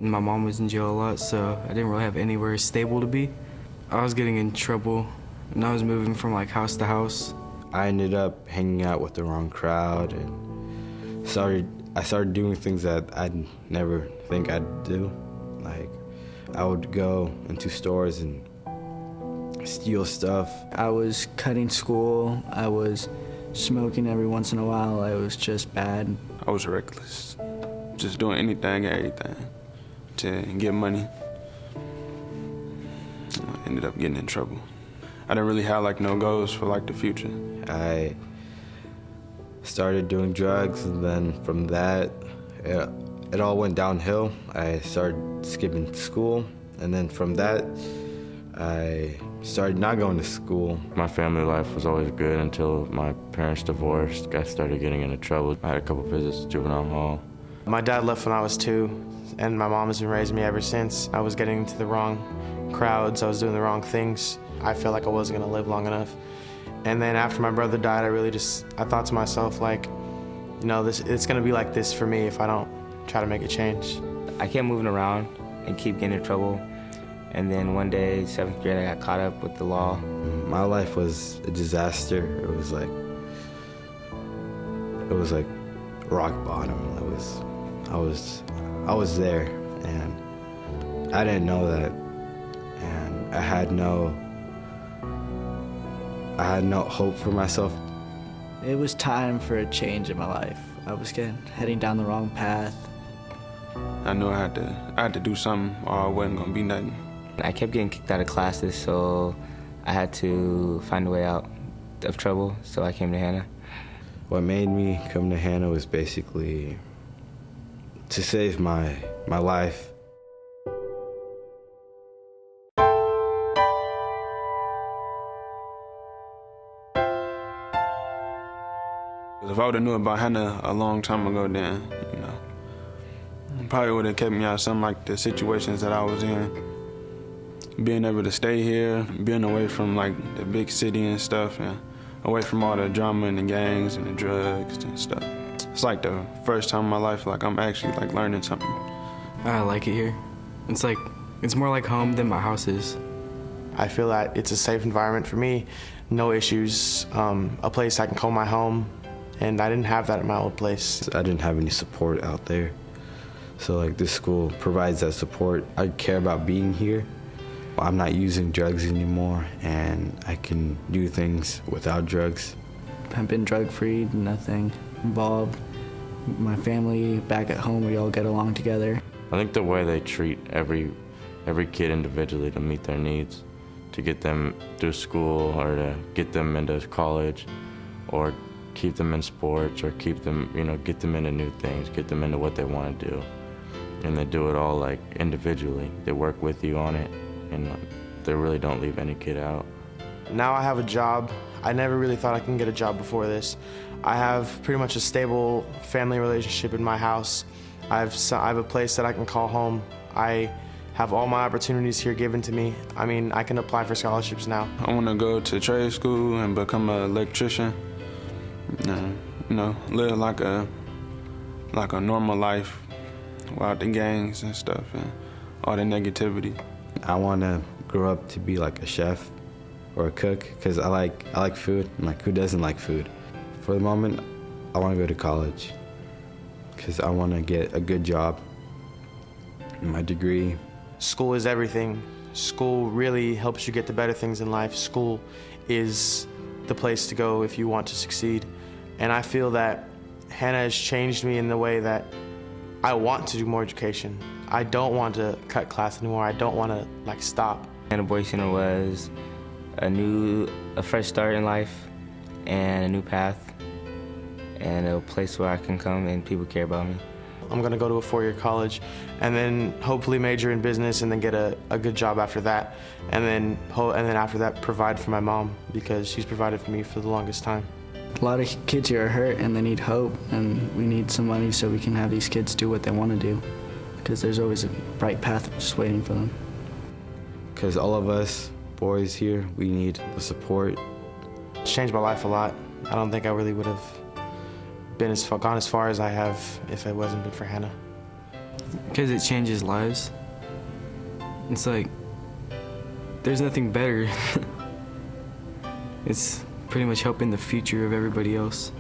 My mom was in jail a lot, so I didn't really have anywhere stable to be. I was getting in trouble, and I was moving from like house to house. I ended up hanging out with the wrong crowd and I started doing things that I'd never think I'd do. Like, I would go into stores and steal stuff. I was cutting school, I was smoking every once in a while, I was just bad. I was reckless, just doing anything and everything to get money. I ended up getting in trouble. I didn't really have like no goals for like the future. I started doing drugs, and then from that, it all went downhill. I started skipping school, and then from that, I started not going to school. My family life was always good until my parents divorced. I started getting into trouble. I had a couple visits to juvenile hall. My dad left when I was 2, and my mom has been raising me ever since. I was getting into the wrong crowds, I was doing the wrong things. I felt like I wasn't gonna live long enough. And then after my brother died, I thought to myself, like, you know, it's gonna be like this for me if I don't try to make a change. I kept moving around and keep getting in trouble. And then one day, 7th grade, I got caught up with the law. My life was a disaster. It was like rock bottom. I was there, and I didn't know that, and I had no hope for myself. It was time for a change in my life. I was heading down the wrong path. I knew I had to do something, or I wasn't gonna be nothing. I kept getting kicked out of classes, so I had to find a way out of trouble, so I came to Hanna. What made me come to Hanna was basically to save my life. If I would've knew about Hanna a long time ago, then, you know, probably would've kept me out of some like the situations that I was in. Being able to stay here, being away from like the big city and stuff, and away from all the drama and the gangs and the drugs and stuff. It's like the first time in my life like I'm actually like learning something. I like it here. It's more like home than my house is. I feel that it's a safe environment for me, no issues, a place I can call my home, and I didn't have that at my old place. I didn't have any support out there. So like this school provides that support. I care about being here. I'm not using drugs anymore, and I can do things without drugs. I've been drug-free, nothing involved. My family back at home, we all get along together. I think the way they treat every kid individually to meet their needs, to get them through school or to get them into college or keep them in sports or keep them, you know, get them into new things, get them into what they want to do. And they do it all like individually. They work with you on it, and they really don't leave any kid out. Now I have a job. I never really thought I can get a job before this. I have pretty much a stable family relationship in my house. I have a place that I can call home. I have all my opportunities here given to me. I mean, I can apply for scholarships now. I want to go to trade school and become an electrician. You know, live like a normal life without the gangs and stuff and all the negativity. I want to grow up to be like a chef or a cook, because I like food. I'm like, who doesn't like food? For the moment, I want to go to college because I want to get a good job, my degree. School is everything. School really helps you get the better things in life. School is the place to go if you want to succeed. And I feel that Hanna has changed me in the way that I want to do more education. I don't want to cut class anymore. I don't want to like stop. Hanna Boys Center was a fresh start in life and a new path and a place where I can come and people care about me. I'm gonna go to a 4-year college and then hopefully major in business and then get a good job after that. And then after that provide for my mom, because she's provided for me for the longest time. A lot of kids here are hurt and they need hope, and we need some money so we can have these kids do what they want to do, because there's always a bright path just waiting for them. Because all of us boys here, we need the support. It's changed my life a lot. I don't think I really would have gone as far as I have if it wasn't been for Hanna. Because it changes lives. It's like, there's nothing better. It's pretty much helping the future of everybody else.